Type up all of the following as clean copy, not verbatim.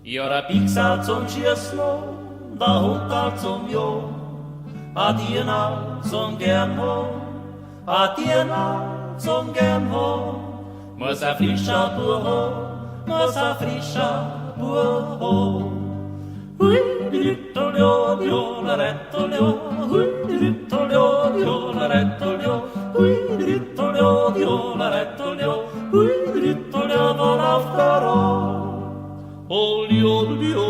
Ja, der Pixar zum Schießen, der Hund halt zum Jo, a Diener zum gern ho, a Diener zum gern ho, muss a frischer Bur ho, muss a frischer Bur ho. Hui, diritolio, dio, la rettolio, hui, diritolio, dio, la rettolio, hui, diritolio, dio, la rettolio, hui, diritolio, vola faro. Olio, olio,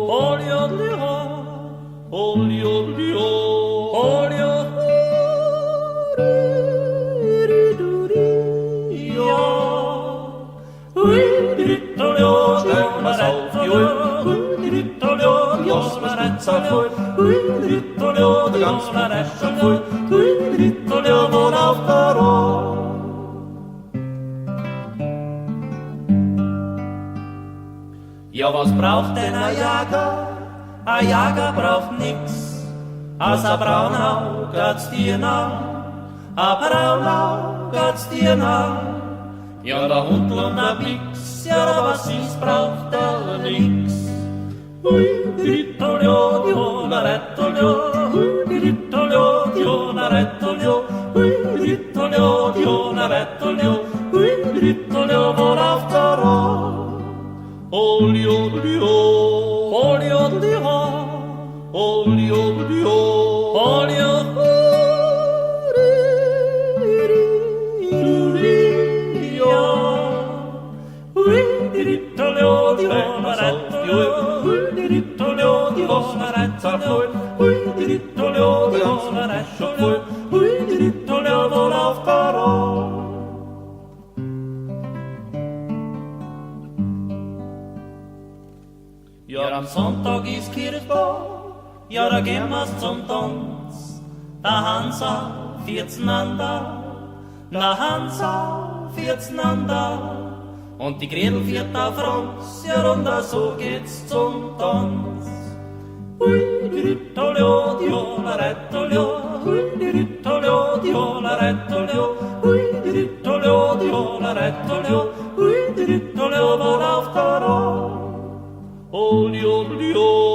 olio, olio, olio, olio, olio, hui, diritolio, dio, la rettolio, hui, diritolio, dio, la rettolio, hui, diritolio, dio, la rettolio, hui, diritolio, vola faro. Ja, was braucht denn ein Jager? Ein Jager braucht nix, als ein braunaugerts Diener, ein braunaugerts Diener. Ja, der Hund und der Pix, ja, was ist, braucht er nix. Hui, diritolio, dio, la rettolio, hui, diritolio, dio, la rettolio, hui, diritolio, dio, la rettolio, hui, diritolio, vola faro. Olio, olio, olio, olio, olio, olio, olio, olio, hui, diritolio, dio, la rettolio, hui, diritolio, dio, la rettolio, hui, diritolio, dio, la rettolio, hui, diritolio, vola faro. Ja, am Sonntag ist Kirchbau, ja, da gehen wir's zum Tanz. Der Hansa vierzenander, der Hansa vierzenander. Und die Gredel viert auf Franz, ja, und so geht's zum Tanz. Hui, diritolio, dio, la rettolio, hui, diritolio, dio, la rettolio, hui, diritolio, dio, la rettolio, hui, diritolio, vola faro. Olio, olio.